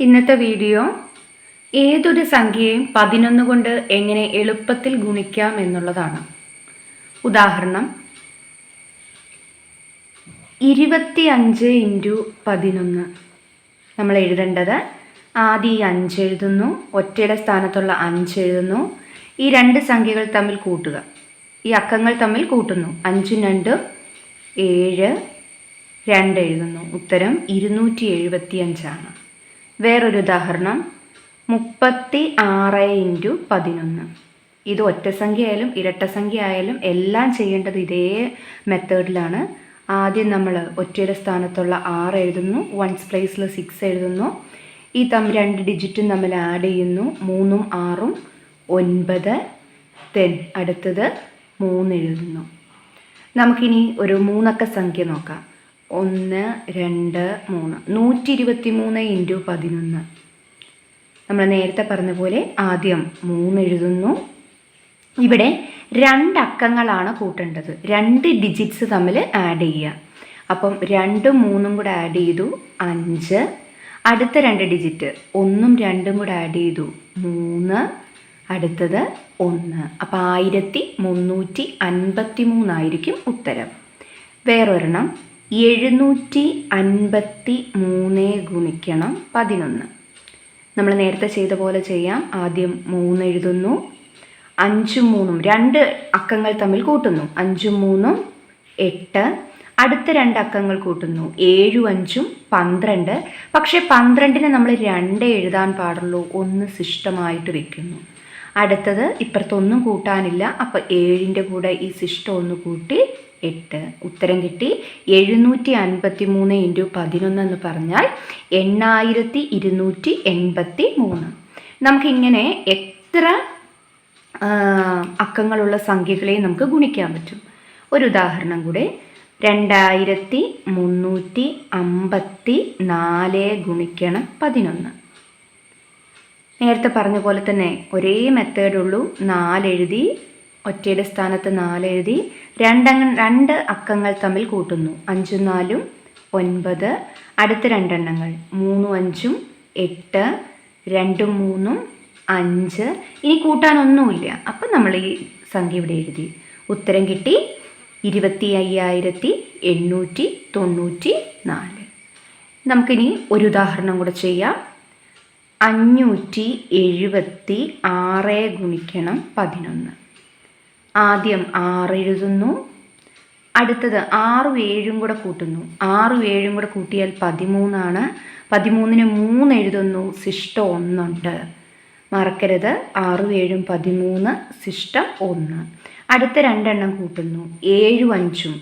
ഇന്നത്തെ വീഡിയോ ഏതൊരു സംഖ്യയും 11 കൊണ്ട് എങ്ങനെ എളുപ്പത്തിൽ ഗുണിക്കാം എന്നുള്ളതാണ്. ഉദാഹരണം 25 × 11. നമ്മൾ എഴുതേണ്ടത് ആദ്യം ഈ 5 എഴുതുന്നു, ഒറ്റയുടെ സ്ഥാനത്തുള്ള 5 എഴുതുന്നു, ഈ രണ്ട് സംഖ്യകൾ തമ്മിൽ കൂട്ടുക, ഈ അക്കങ്ങൾ തമ്മിൽ കൂട്ടുന്നു. 5 2 7, 2 എഴുതുന്നു. ഉത്തരം 275 ആണ്. വേറൊരു ഉദാഹരണം 36 × 11. ഇത് ഒറ്റസംഖ്യ ആയാലും ഇരട്ടസംഖ്യ ആയാലും എല്ലാം ചെയ്യേണ്ടത് ഇതേ മെത്തേഡിലാണ്. ആദ്യം നമ്മൾ ഒറ്റയുടെ സ്ഥാനത്തുള്ള 6 എഴുതുന്നു, വൺസ് പ്ലേസിൽ 6 എഴുതുന്നു, ഈ രണ്ട് ഡിജിറ്റും തമ്മിൽ ആഡ് ചെയ്യുന്നു, 3ഉം 6ഉം 9. ദെൻ അടുത്തത് 3 എഴുതുന്നു. നമുക്കിനി ഒരു 3 അക്ക സംഖ്യ നോക്കാം. 1 2 3. 123 × 11. നമ്മൾ നേരത്തെ പറഞ്ഞ പോലെ ആദ്യം 3 എഴുതുന്നു. ഇവിടെ 2 അക്കങ്ങളാണ് കൂട്ടേണ്ടത്, 2 ഡിജിറ്റ്സ് തമ്മിൽ ആഡ് ചെയ്യുക. അപ്പം 2ഉം 3ഉം കൂടെ ആഡ് ചെയ്തു 5. അടുത്ത 2 ഡിജിറ്റ് 1ഉം 2ഉം കൂടെ ആഡ് ചെയ്തു 3. അടുത്തത് 1. അപ്പം 1353 ആയിരിക്കും ഉത്തരം. വേറൊരെണ്ണം 753 ഗുണിക്കണം 11. നമ്മൾ നേരത്തെ ചെയ്ത പോലെ ചെയ്യാം. ആദ്യം 3 എഴുതുന്നു, 5ഉം 3ഉം 2 അക്കങ്ങൾ തമ്മിൽ കൂട്ടുന്നു, 5ഉം 3ഉം 8. അടുത്ത 2 അക്കങ്ങൾ കൂട്ടുന്നു, 7ഉം 5ഉം 12. പക്ഷേ 12ന് നമ്മൾ 2 എഴുതാൻ പാടുള്ളൂ, 1 ശിഷ്ടമായിട്ട് വെക്കുന്നു. അടുത്തത് ഇപ്പുറത്തൊന്നും കൂട്ടാനില്ല, അപ്പോൾ 7ൻ്റെ കൂടെ ഈ ശിഷ്ടം 1 കൂട്ടി 8. ഉത്തരം കിട്ടി. 753 × 11 എന്ന് പറഞ്ഞാൽ 8283. നമുക്കിങ്ങനെ എത്ര അക്കങ്ങളുള്ള സംഖ്യകളെയും നമുക്ക് ഗുണിക്കാൻ പറ്റും. ഒരു ഉദാഹരണം കൂടെ 2354 ഗുണിക്കണം 11. നേരത്തെ പറഞ്ഞ പോലെ തന്നെ ഒരേ മെത്തേഡുള്ളൂ. 4 എഴുതി, ഒറ്റയുടെ സ്ഥാനത്ത് 4 എഴുതി, 2 അക്കങ്ങൾ തമ്മിൽ കൂട്ടുന്നു, 5ഉം 4ഉം 9. അടുത്ത 2 എണ്ണങ്ങൾ 3ഉം 5ഉം 8, 2ഉം 3ഉം 5. ഇനി കൂട്ടാനൊന്നുമില്ല, അപ്പം നമ്മൾ ഈ സംഖ്യ ഇവിടെ എഴുതി. ഉത്തരം കിട്ടി 25894. നമുക്കിനി ഒരു ഉദാഹരണം കൂടെ ചെയ്യാം. 576 ഗുണിക്കണം 11. ആദ്യം 6 എഴുതുന്നു, അടുത്തത് 6ഉം 7ഉം കൂടെ കൂട്ടുന്നു, 6ഉം 7ഉം കൂടെ കൂട്ടിയാൽ 13 ആണ്. 13ന് 3 എഴുതുന്നു, ശിഷ്ടം 1 ഉണ്ട്. മറക്കരുത്, 6ഉം 7ഉം 13, ശിഷ്ടം 1. അടുത്ത 2 എണ്ണം കൂട്ടുന്നു, 7ഉം 5ഉം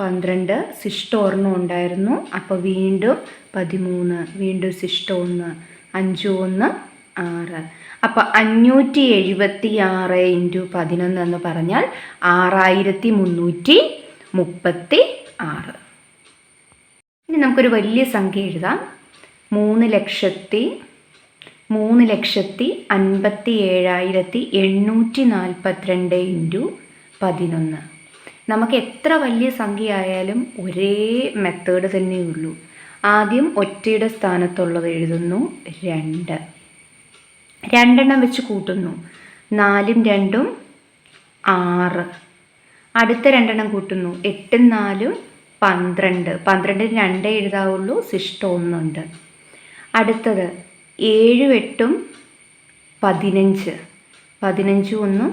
12, ശിഷ്ടം 1 ഉണ്ടായിരുന്നു. അപ്പോൾ വീണ്ടും 13, വീണ്ടും ശിഷ്ടം 1, 5 1 6. അപ്പോൾ 576 × 11 എന്ന് പറഞ്ഞാൽ 6336. ഇനി നമുക്കൊരു വലിയ സംഖ്യ എഴുതാം. 3,57,842 × 11. നമുക്ക് എത്ര വലിയ സംഖ്യ ആയാലും ഒരേ മെത്തേഡ് തന്നെയുള്ളൂ. ആദ്യം ഒറ്റയുടെ സ്ഥാനത്തുള്ളത് എഴുതുന്നു, 2. 2 എണ്ണം വെച്ച് കൂട്ടുന്നു, 4ഉം 2ഉം 6. അടുത്ത 2 എണ്ണം കൂട്ടുന്നു, 8ഉം 4ഉം 12. 12ന് 2 എഴുതാവുള്ളൂ, ശിഷ്ടം 1 ഉണ്ട്. അടുത്തത് 7ഉം 8ഉം 15, 15ഉം 1ഉം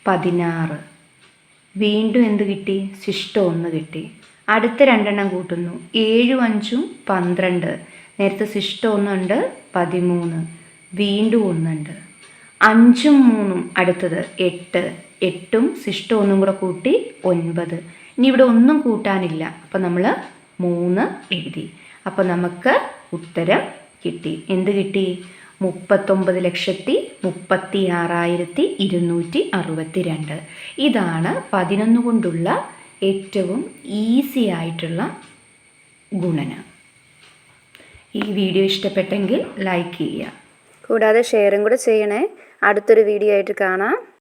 16. വീണ്ടും എന്ത് കിട്ടി? ശിഷ്ടം 1 കിട്ടി. അടുത്ത 2 എണ്ണം കൂട്ടുന്നു, 7ഉം 5ഉം 12. നേരത്തെ ശിഷ്ടം 1 ഉണ്ട്, 13. വീണ്ടും 1 ഉണ്ട്. 5ഉം 3ഉം അടുത്തത് 8, 8ഉം ശിഷ്ടം 1ഉം കൂടെ കൂട്ടി 9. ഇനി ഇവിടെ ഒന്നും കൂട്ടാനില്ല, അപ്പം നമ്മൾ 3 എഴുതി. അപ്പോൾ നമുക്ക് ഉത്തരം കിട്ടി. എന്ത് കിട്ടി? 39,36,262. ഇതാണ് 11 കൊണ്ടുള്ള ഏറ്റവും ഈസി ആയിട്ടുള്ള ഗുണനം. ഈ വീഡിയോ ഇഷ്ടപ്പെട്ടെങ്കിൽ ലൈക്ക് ചെയ്യുക, കൂടാതെ ഷെയറും കൂടെ ചെയ്യണേ. അടുത്തൊരു വീഡിയോ ആയിട്ട് കാണാം.